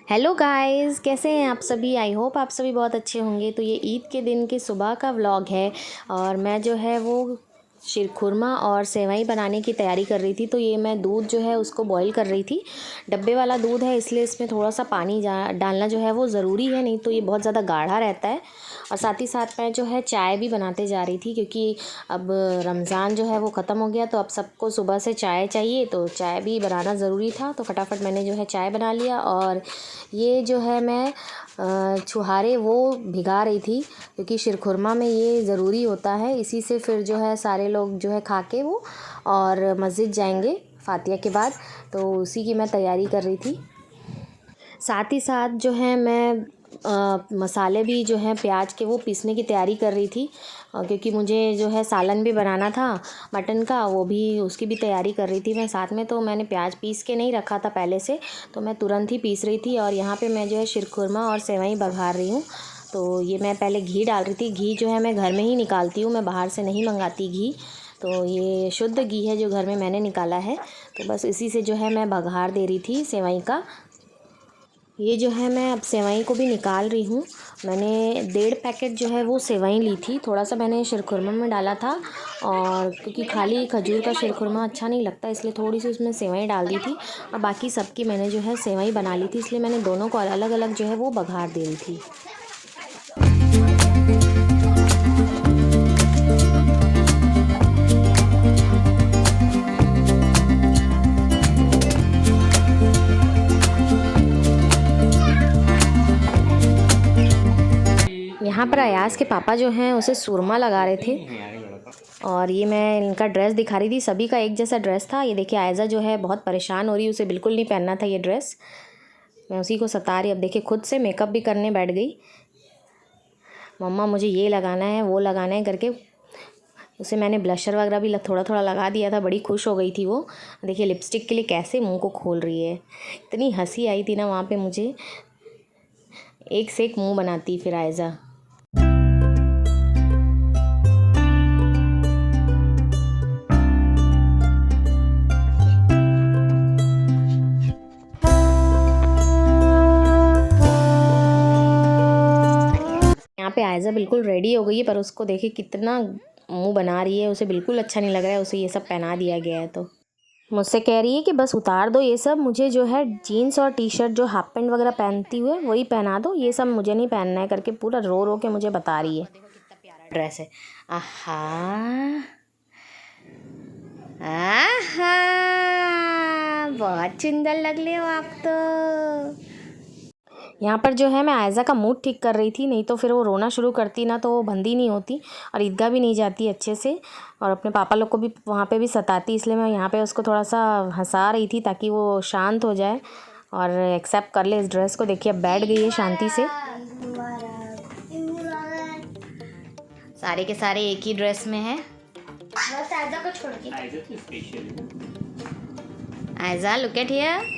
Hello guys, कैसे हैं आप सभी। आई होप आप सभी बहुत अच्छे होंगे। तो ये ईद के दिन के सुबह का व्लॉग है और मैं जो है वो शीरखुरमा और सेवई बनाने की तैयारी कर रही थी। तो ये मैं दूध जो है उसको बॉईल कर रही थी। डब्बे वाला दूध है इसलिए इसमें थोड़ा सा पानी डालना जो है वो ज़रूरी है, नहीं तो ये बहुत ज़्यादा गाढ़ा रहता है। और साथ ही साथ मैं जो है चाय भी बनाते जा रही थी, क्योंकि अब रमज़ान जो है वो ख़त्म हो गया, तो अब सबको सुबह से चाय चाहिए, तो चाय भी बनाना ज़रूरी था। तो फटाफट मैंने जो है चाय बना लिया। और ये जो है मैं छुहारे वो भिगा रही थी, क्योंकि शीरखुरमा में ये ज़रूरी होता है। इसी से फिर जो है सारे लोग जो है खा के वो और मस्जिद जाएंगे फातिया के बाद, तो उसी की मैं तैयारी कर रही थी। साथ ही साथ जो है मैं मसाले भी जो है प्याज के वो पीसने की तैयारी कर रही थी, क्योंकि मुझे जो है सालन भी बनाना था मटन का, वो भी उसकी भी तैयारी कर रही थी मैं साथ में। तो मैंने प्याज पीस के नहीं रखा था पहले से, तो मैं तुरंत ही पीस रही थी। और यहाँ पे मैं जो है शीरखुरमा और सेवई बघार रही हूँ। तो ये मैं पहले घी डाल रही थी। घी जो है मैं घर में ही निकालती हूँ, मैं बाहर से नहीं मंगाती घी। तो ये शुद्ध घी है जो घर में मैंने निकाला है। तो बस इसी से जो है मैं बघार दे रही थी सेवई का। ये जो है मैं अब सेवई को भी निकाल रही हूँ। मैंने 1.5 पैकेट जो है वो सेवई ली थी। थोड़ा सा मैंने शीरखुरमा में डाला था, और क्योंकि खाली खजूर का शीरखुरमा अच्छा नहीं लगता, इसलिए थोड़ी सी उसमें सेवई डाल दी थी। और बाकी सबकी मैंने जो है सेवई बना ली थी, इसलिए मैंने दोनों को अलग अलग जो है वो बघार दे रही थी। यहाँ पर अयाज़ के पापा जो हैं उसे सुरमा लगा रहे थे, और ये मैं इनका ड्रेस दिखा रही थी। सभी का एक जैसा ड्रेस था। ये देखिए आयज़ा जो है बहुत परेशान हो रही है, उसे बिल्कुल नहीं पहनना था ये ड्रेस। मैं उसी को सता रही। अब देखिए खुद से मेकअप भी करने बैठ गई। मम्मा मुझे ये लगाना है वो लगाना है करके उसे मैंने ब्लशर वगैरह भी थोड़ा थोड़ा लगा दिया था। बड़ी खुश हो गई थी वो। देखिए लिपस्टिक के लिए कैसे मुँह को खोल रही है। इतनी हंसी आई थी ना वहाँ पर मुझे। एक से एक मुँह बनाती फिर आयज़ा। यहाँ पे आयज़ा बिल्कुल रेडी हो गई है, पर उसको देखिए कितना मुंह बना रही है। उसे बिल्कुल अच्छा नहीं लग रहा है, उसे ये सब पहना दिया गया है। तो मुझसे कह रही है कि बस उतार दो ये सब, मुझे जो है जीन्स और टी शर्ट जो हाफ पैंट वगैरह पहनती हुए वही पहना दो, ये सब मुझे नहीं पहनना है करके पूरा रो रो के मुझे बता रही है। देखो कितना प्यारा ड्रेस है। आहा आहा, बहुत सुंदर लग रहे हो आप तो। यहाँ पर जो है मैं आयज़ा का मूड ठीक कर रही थी, नहीं तो फिर वो रोना शुरू करती ना तो वो बंदी नहीं होती और ईदगाह भी नहीं जाती अच्छे से, और अपने पापा लोग को भी वहाँ पे भी सताती। इसलिए मैं यहाँ पे उसको थोड़ा सा हंसा रही थी ताकि वो शांत हो जाए और एक्सेप्ट कर ले इस ड्रेस को। देखिए अब बैठ गई है शांति से। सारे के सारे एक ही ड्रेस में है, बस आयज़ा को छोड़ के। Aiza look at here.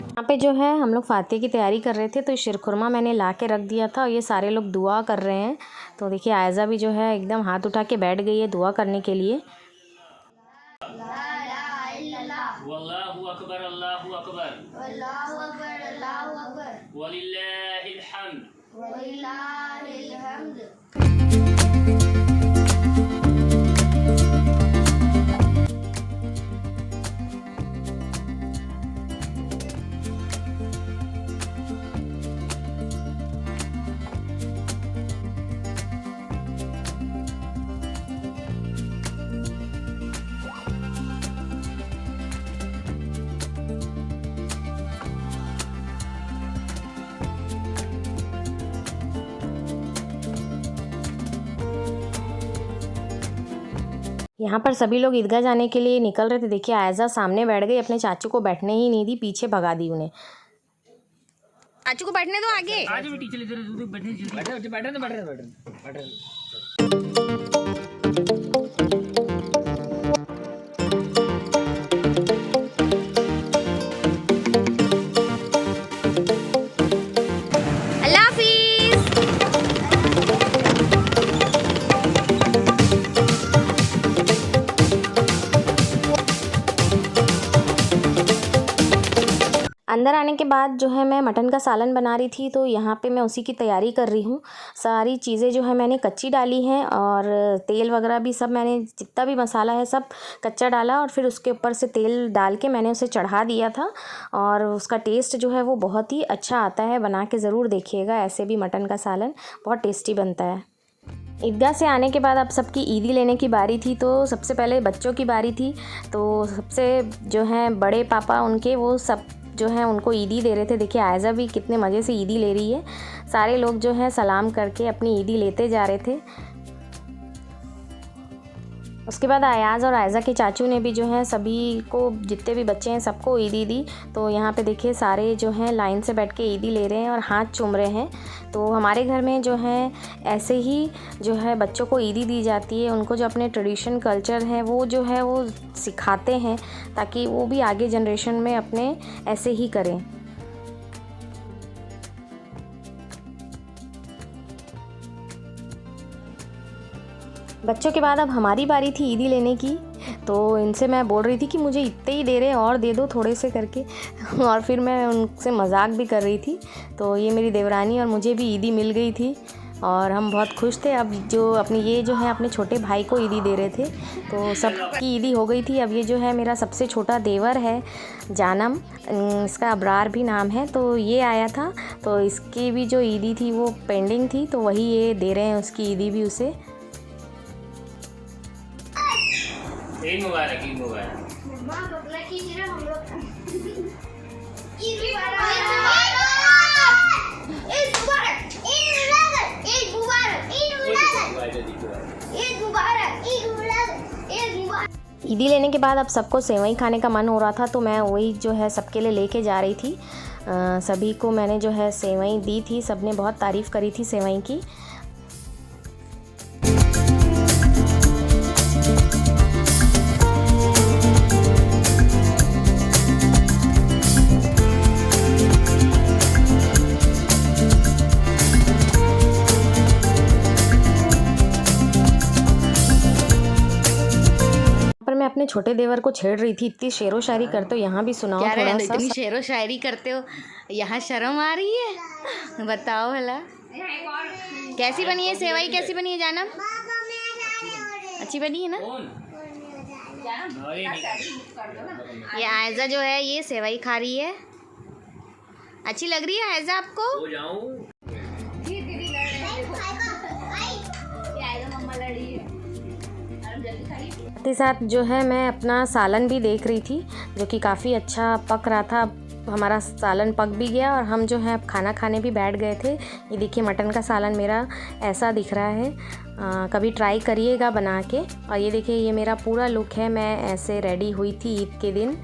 यहाँ पे जो है हम लोग फातिहा की तैयारी कर रहे थे, तो शीरखुरमा मैंने ला के रख दिया था और ये सारे लोग दुआ कर रहे हैं। तो देखिए आयज़ा भी जो है एकदम हाथ उठा के बैठ गई है दुआ करने के लिए। वल्लाहु अकबर अल्लाहु अकबर वल्लाहु अकबर अल्लाहु अकबर वलिल्लाहिल हम्द वलिल्लाहिल हम्द। यहाँ पर सभी लोग ईदगाह जाने के लिए निकल रहे थे। देखिए आयज़ा सामने बैठ गई, अपने चाचू को बैठने ही नहीं दी, पीछे भगा दी उन्हें। चाचू को बैठने दो आगे। आज भी टीचर इधर बैठे जल्दी बैठे। अल्लाह हाफिज़। अंदर आने के बाद जो है मैं मटन का सालन बना रही थी, तो यहाँ पे मैं उसी की तैयारी कर रही हूँ। सारी चीज़ें जो है मैंने कच्ची डाली हैं और तेल वगैरह भी सब मैंने जितना भी मसाला है सब कच्चा डाला और फिर उसके ऊपर से तेल डाल के मैंने उसे चढ़ा दिया था। और उसका टेस्ट जो है वो बहुत ही अच्छा आता है, बना के ज़रूर देखिएगा। ऐसे भी मटन का सालन बहुत टेस्टी बनता है। ईदगाह से आने के बाद अब सबकी ईदी लेने की बारी थी, तो सबसे पहले बच्चों की बारी थी। तो सबसे जो है बड़े पापा उनके वो सब जो है उनको ईदी दे रहे थे। देखिए आयज़ा भी कितने मज़े से ईदी ले रही है। सारे लोग जो है सलाम करके अपनी ईदी लेते जा रहे थे। उसके बाद अयाज़ और आयज़ा के चाचू ने भी जो है सभी को, जितने भी बच्चे हैं सबको ईदी दी। तो यहाँ पे देखिए सारे जो हैं लाइन से बैठ के ईदी ले रहे हैं और हाथ चूम रहे हैं। तो हमारे घर में जो है ऐसे ही जो है बच्चों को ईदी दी जाती है। उनको जो अपने ट्रेडिशन कल्चर है वो जो है वो सिखाते हैं, ताकि वो भी आगे जनरेशन में अपने ऐसे ही करें। बच्चों के बाद अब हमारी बारी थी ईदी लेने की। तो इनसे मैं बोल रही थी कि मुझे इतने ही दे रहे और दे दो थोड़े से करके और फिर मैं उनसे मजाक भी कर रही थी। तो ये मेरी देवरानी और मुझे भी ईदी मिल गई थी और हम बहुत खुश थे। अब जो अपनी ये जो है अपने छोटे भाई को ईदी दे रहे थे, तो सबकी ईदी हो गई थी। अब ये जो है मेरा सबसे छोटा देवर है जानम, इसका अबरार भी नाम है। तो ये आया था, तो इसकी भी जो ईदी थी वो पेंडिंग थी, तो वही ये दे रहे हैं उसकी ईदी भी उसे। ईद मुबारक, ईद मुबारक। ईदी लेने के बाद अब सबको सेवई खाने का मन हो रहा था, तो मैं वही जो है सबके लिए लेके जा रही थी। सभी को मैंने जो है सेवई दी थी, सबने बहुत तारीफ़ करी थी सेवई की। पर मैं अपने छोटे देवर को छेड़ रही थी, इतनी शेरो शायरी करते हो, यहाँ भी सुनाओ थोड़ा सा। इतनी शेरो शायरी करते हो, यहाँ शर्म आ रही है? बताओ भला कैसी बनी है सेवई, कैसी बनी है जानम? अच्छी बनी है ना? ये आयज़ा जो है ये सेवई खा रही है। अच्छी लग रही है आयज़ा आपको? साथ ही साथ जो है मैं अपना सालन भी देख रही थी, जो कि काफ़ी अच्छा पक रहा था। हमारा सालन पक भी गया और हम जो है अब खाना खाने भी बैठ गए थे। ये देखिए मटन का सालन मेरा ऐसा दिख रहा है। कभी ट्राई करिएगा बना के। और ये देखिए ये मेरा पूरा लुक है, मैं ऐसे रेडी हुई थी ईद के दिन।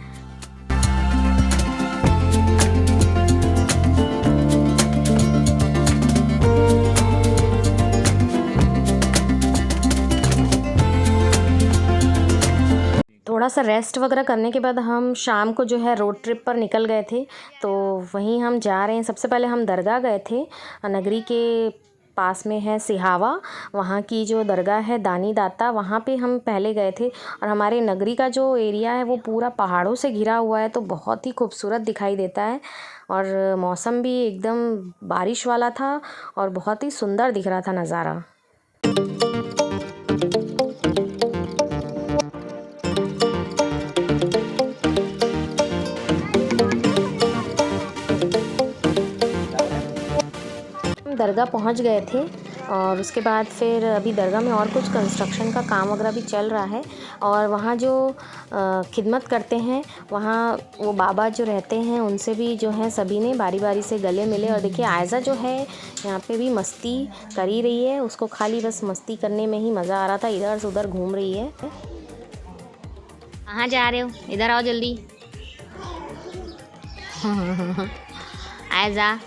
थोड़ा सा रेस्ट वगैरह करने के बाद हम शाम को जो है रोड ट्रिप पर निकल गए थे। तो वहीं हम जा रहे हैं। सबसे पहले हम दरगाह गए थे, नगरी के पास में है सिहावा, वहाँ की जो दरगाह है दानी दाता, वहाँ पे हम पहले गए थे। और हमारे नगरी का जो एरिया है वो पूरा पहाड़ों से घिरा हुआ है, तो बहुत ही खूबसूरत दिखाई देता है। और मौसम भी एकदम बारिश वाला था और बहुत ही सुंदर दिख रहा था नज़ारा। दरगाह पहुंच गए थे और उसके बाद फिर अभी दरगाह में और कुछ कंस्ट्रक्शन का काम वगैरह भी चल रहा है। और वहाँ जो खिदमत करते हैं, वहाँ वो बाबा जो रहते हैं उनसे भी जो है सभी ने बारी बारी से गले मिले। और देखिए आयज़ा जो है यहाँ पे भी मस्ती कर ही रही है, उसको खाली बस मस्ती करने में ही मज़ा आ रहा था, इधर से उधर घूम रही है। कहाँ जा रहे हो? इधर आओ जल्दी। आयज़ा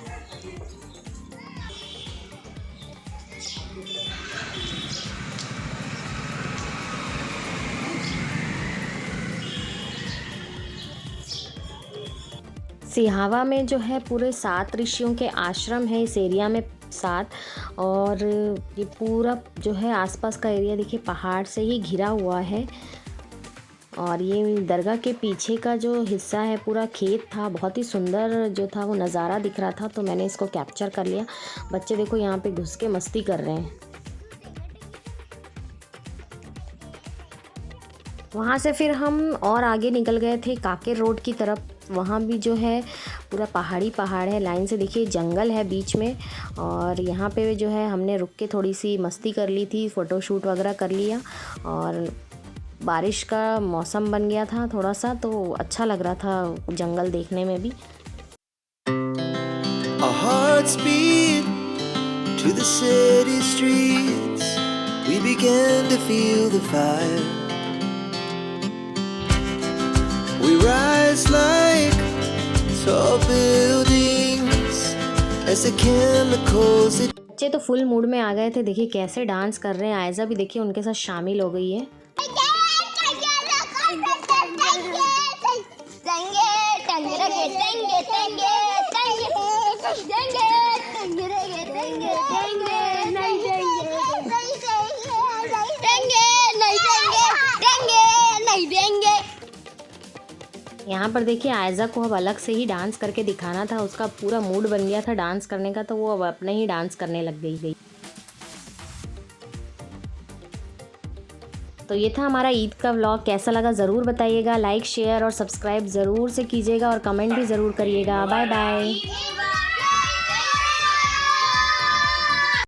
सिहावा में जो है पूरे 7 ऋषियों के आश्रम है इस एरिया में 7। और ये पूरा जो है आसपास का एरिया देखिए पहाड़ से ही घिरा हुआ है। और ये दरगाह के पीछे का जो हिस्सा है पूरा खेत था, बहुत ही सुंदर जो था वो नज़ारा दिख रहा था, तो मैंने इसको कैप्चर कर लिया। बच्चे देखो यहाँ पे घुस के मस्ती कर रहे हैं। वहाँ से फिर हम और आगे निकल गए थे काकेर रोड की तरफ। वहाँ भी जो है पूरा पहाड़ी पहाड़ है, लाइन से देखिए जंगल है बीच में, और यहाँ पे जो है हमने रुक के थोड़ी सी मस्ती कर ली थी, फ़ोटोशूट वगैरह कर लिया। और बारिश का मौसम बन गया था थोड़ा सा, तो अच्छा लग रहा था जंगल देखने में भी। Our hearts beat to the city streets. We began to feel the fire. We rise like tall buildings as the chemicals that बच्चे तो फुल मूड में आ गए थे, देखिए कैसे डांस कर रहे हैं। आयजा भी देखिए उनके साथ शामिल हो गई है। यहाँ पर देखिए आयजा को अब अलग से ही डांस करके दिखाना था, उसका पूरा मूड बन गया था डांस करने का, तो वो अब अपने ही डांस करने लग गई। तो ये था हमारा ईद का व्लॉग। कैसा लगा ज़रूर बताइएगा, लाइक शेयर और सब्सक्राइब ज़रूर से कीजिएगा और कमेंट भी ज़रूर करिएगा। Bye bye.